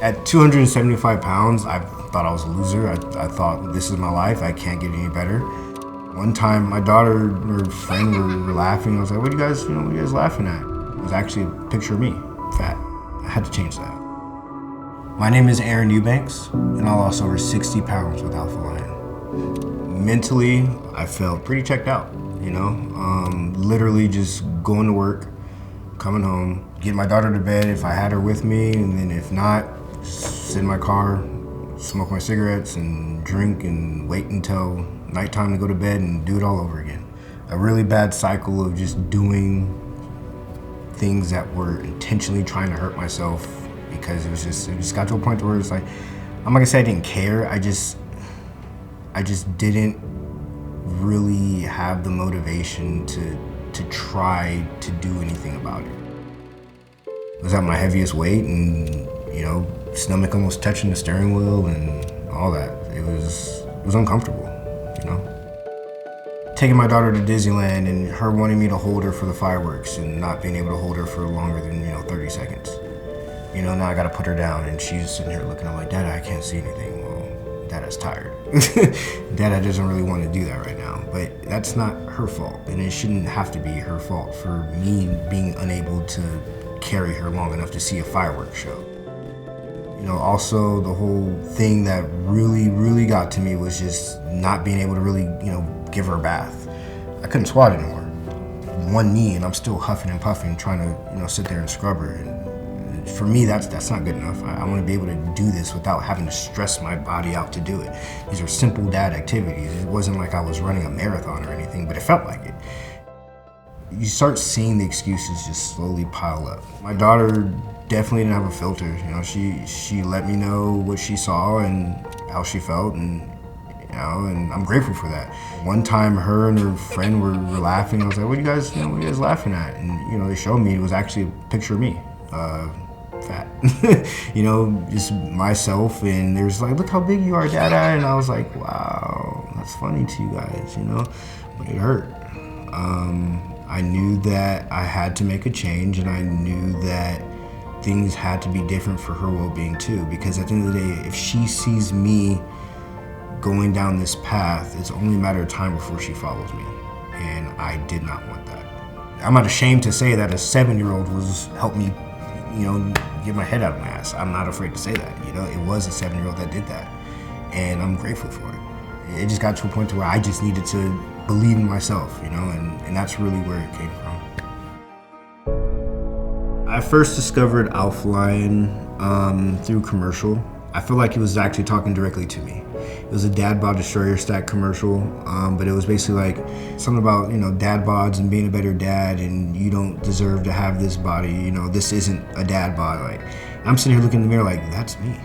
At 275 pounds, I thought I was a loser. I thought this is my life, I can't get any better. One time my daughter and her friend were laughing. I was like, what are you guys laughing at? It was actually a picture of me, fat. I had to change that. My name is Aaron Eubanks, and I lost over 60 pounds with Alpha Lion. Mentally, I felt pretty checked out, literally just going to work, coming home, get my daughter to bed if I had her with me, and then if not, sit in my car, smoke my cigarettes and drink and wait until nighttime to go to bed and do it all over again. A really bad cycle of just doing things that were intentionally trying to hurt myself, because it just got to a point where it's like, I'm not gonna say I didn't care, I just didn't really have the motivation to try to do anything about it. I was at my heaviest weight and, stomach almost touching the steering wheel and all that. It was uncomfortable, Taking my daughter to Disneyland and her wanting me to hold her for the fireworks and not being able to hold her for longer than, 30 seconds. Now I gotta put her down and she's sitting here looking, I'm like, Dada, I can't see anything. Well, Dada's tired. Dada doesn't really want to do that right now, but that's not her fault, and it shouldn't have to be her fault for me being unable to carry her long enough to see a fireworks show. Also the whole thing that really got to me was just not being able to really, give her a bath. I couldn't squat anymore. One knee and I'm still huffing and puffing trying to, sit there and scrub her. And for me, that's not good enough. I want to be able to do this without having to stress my body out to do it. These are simple dad activities. It wasn't like I was running a marathon or anything, but it felt like it. You start seeing the excuses just slowly pile up. My daughter definitely didn't have a filter. She let me know what she saw and how she felt, and I'm grateful for that. One time her and her friend were laughing. I was like, what are you guys laughing at? And they showed me, it was actually a picture of me, fat. Just myself, and there's like, look how big you are, Dada. And I was like, wow, that's funny to you guys, but it hurt. I knew that I had to make a change, and I knew that things had to be different for her well-being too, because at the end of the day, if she sees me going down this path, it's only a matter of time before she follows me, and I did not want that. I'm not ashamed to say that a 7-year-old helped me, get my head out of my ass. I'm not afraid to say that, it was a 7-year-old that did that, and I'm grateful for it. It just got to a point to where I just needed to believe in myself, and that's really where it came from. I first discovered Alpha Lion through commercial. I feel like it was actually talking directly to me. It was a dad bod destroyer stack commercial, but it was basically like something about, dad bods and being a better dad, and you don't deserve to have this body, this isn't a dad bod. Like, I'm sitting here looking in the mirror like, that's me.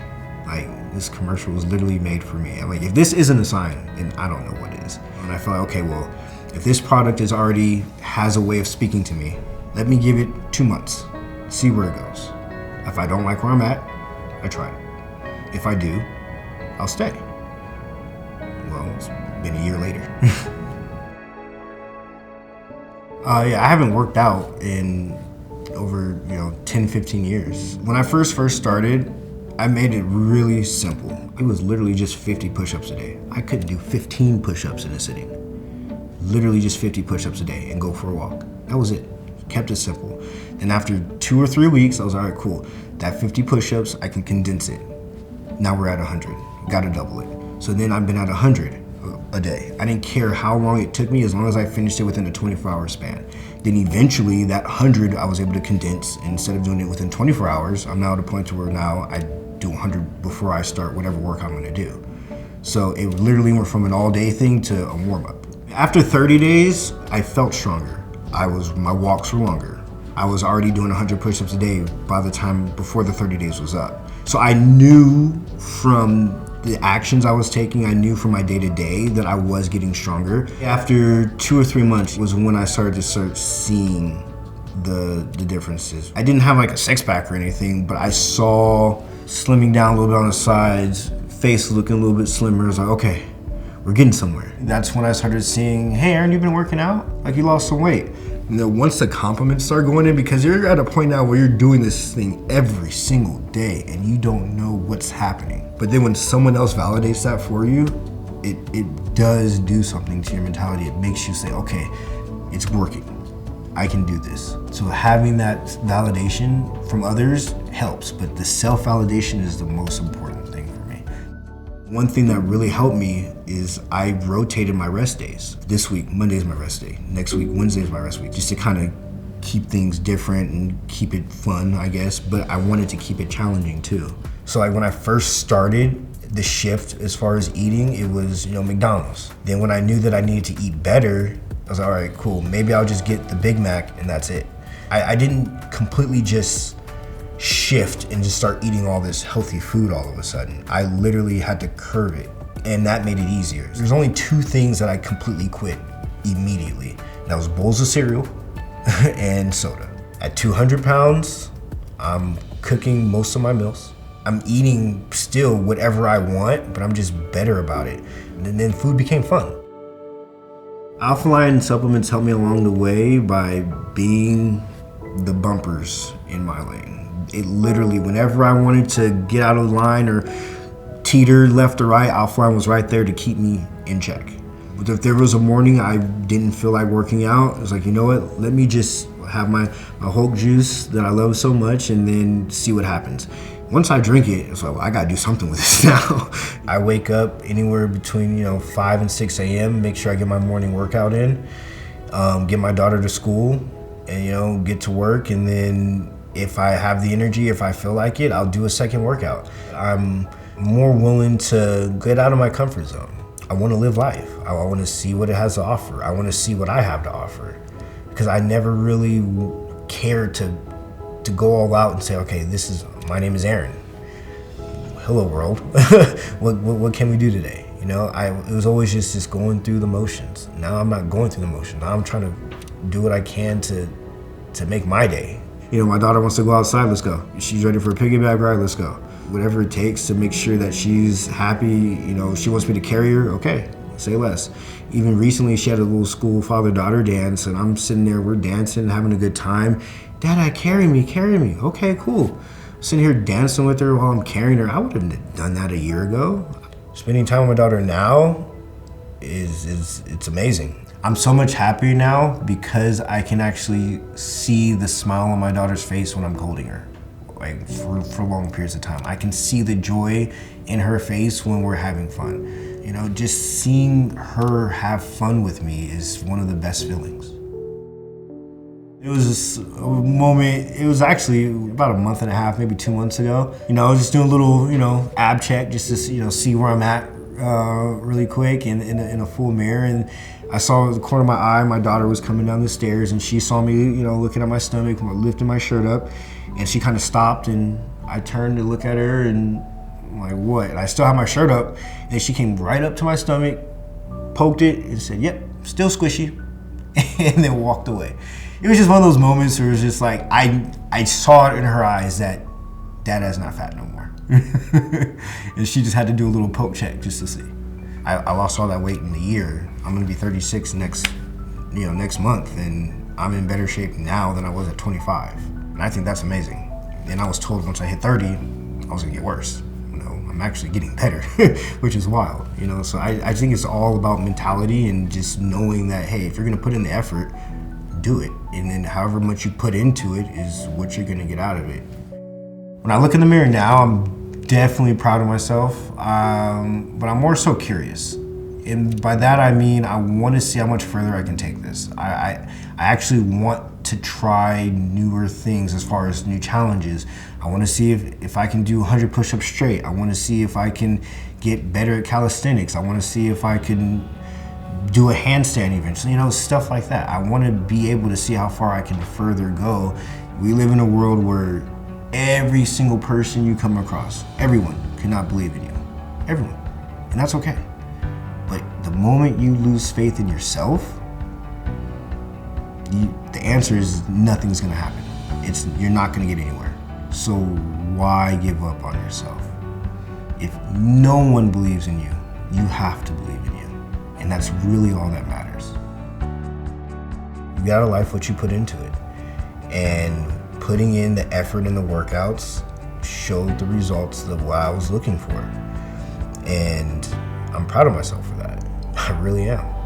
Like, this commercial was literally made for me. I'm like, if this isn't a sign, then I don't know what is. And I felt like, okay, well, if this product already has a way of speaking to me, let me give it 2 months, see where it goes. If I don't like where I'm at, I try it. If I do, I'll stay. Well, it's been a year later. I haven't worked out in over 10, 15 years. When I first started, I made it really simple. It was literally just 50 push-ups a day. I couldn't do 15 push-ups in a sitting. Literally just 50 push-ups a day and go for a walk. That was it. Kept it simple. And after 2 or 3 weeks, I was all right, cool. That 50 push-ups, I can condense it. Now we're at 100. Gotta double it. So then I've been at 100 a day. I didn't care how long it took me, as long as I finished it within a 24-hour span. Then eventually that 100 I was able to condense, and instead of doing it within 24 hours, I'm now at a point to where now I do 100 before I start whatever work I'm gonna do. So it literally went from an all-day thing to a warm-up. After 30 days, I felt stronger. My walks were longer. I was already doing 100 push-ups a day by the time before the 30 days was up. So I knew from the actions I was taking, I knew from my day-to-day that I was getting stronger. After 2 or 3 months was when I started to start seeing the differences. I didn't have like a six-pack or anything, but I saw slimming down a little bit on the sides, face looking a little bit slimmer. I was like, okay, we're getting somewhere. That's when I started seeing, hey Aaron, you've been working out? Like, you lost some weight. Once the compliments start going in, because you're at a point now where you're doing this thing every single day and you don't know what's happening. But then when someone else validates that for you, it does do something to your mentality. It makes you say, okay, it's working. I can do this. So having that validation from others helps, but the self-validation is the most important thing for me. One thing that really helped me is I rotated my rest days. This week, Monday's my rest day. Next week, Wednesday's my rest week, just to kind of keep things different and keep it fun, I guess, but I wanted to keep it challenging too. So like when I first started the shift as far as eating, it was, McDonald's. Then when I knew that I needed to eat better, I was like, all right, cool, maybe I'll just get the Big Mac and that's it. I didn't completely just shift and just start eating all this healthy food all of a sudden. I literally had to curb it, and that made it easier. There's only 2 things that I completely quit immediately. That was bowls of cereal and soda. At 200 pounds, I'm cooking most of my meals. I'm eating still whatever I want, but I'm just better about it. And then food became fun. Alphaline supplements helped me along the way by being the bumpers in my lane. It literally, whenever I wanted to get out of line or teeter left or right, Alphaline was right there to keep me in check. But if there was a morning I didn't feel like working out, I was like, you know what, let me just have my Hulk juice that I love so much and then see what happens. Once I drink it, it's like, well, I gotta do something with this now. I wake up anywhere between 5 and 6 a.m., make sure I get my morning workout in, get my daughter to school, and get to work, and then if I have the energy, if I feel like it, I'll do a second workout. I'm more willing to get out of my comfort zone. I wanna live life. I wanna see what it has to offer. I wanna see what I have to offer. Because I never really cared to go all out and say, okay, my name is Aaron. Hello world. what can we do today? It was always just going through the motions. Now I'm not going through the motions. Now I'm trying to do what I can to make my day. My daughter wants to go outside, let's go. She's ready for a piggyback ride, let's go. Whatever it takes to make sure that she's happy, she wants me to carry her, okay, say less. Even recently, she had a little school father-daughter dance, and I'm sitting there, we're dancing, having a good time. Dad, carry me. Okay, cool. Sitting here dancing with her while I'm carrying her. I wouldn't have done that a year ago. Spending time with my daughter now it's amazing. I'm so much happier now because I can actually see the smile on my daughter's face when I'm holding her, like for long periods of time. I can see the joy in her face when we're having fun. Just seeing her have fun with me is one of the best feelings. It was a moment, it was actually about a month and a half, maybe 2 months ago. I was just doing a little, ab check just to, see where I'm at really quick in a full mirror. And I saw the corner of my eye, my daughter was coming down the stairs and she saw me, looking at my stomach, lifting my shirt up. And she kind of stopped and I turned to look at her and I'm like, what? And I still have my shirt up. And she came right up to my stomach, poked it and said, yep, still squishy, and then walked away. It was just one of those moments where it was just like, I saw it in her eyes that Dada's not fat no more. And she just had to do a little poke check just to see. I lost all that weight in a year. I'm gonna be 36 next month, and I'm in better shape now than I was at 25. And I think that's amazing. And I was told once I hit 30, I was gonna get worse. I'm actually getting better, which is wild, So I think it's all about mentality and just knowing that, hey, if you're gonna put in the effort, do it. And then however much you put into it is what you're gonna get out of it. When I look in the mirror now, I'm definitely proud of myself, but I'm more so curious. And by that I mean I want to see how much further I can take this. I actually want to try newer things as far as new challenges. I want to see if I can do 100 push-ups straight. I want to see if I can get better at calisthenics. I want to see if I can do a handstand even, so, stuff like that. I want to be able to see how far I can further go. We live in a world where every single person you come across, everyone cannot believe in you. Everyone. And that's okay. But the moment you lose faith in yourself, the answer is nothing's gonna happen. You're not gonna get anywhere. So why give up on yourself? If no one believes in you, you have to believe in you. And that's really all that matters. You got a life what you put into it. And putting in the effort in the workouts showed the results of what I was looking for. And I'm proud of myself for that. I really am.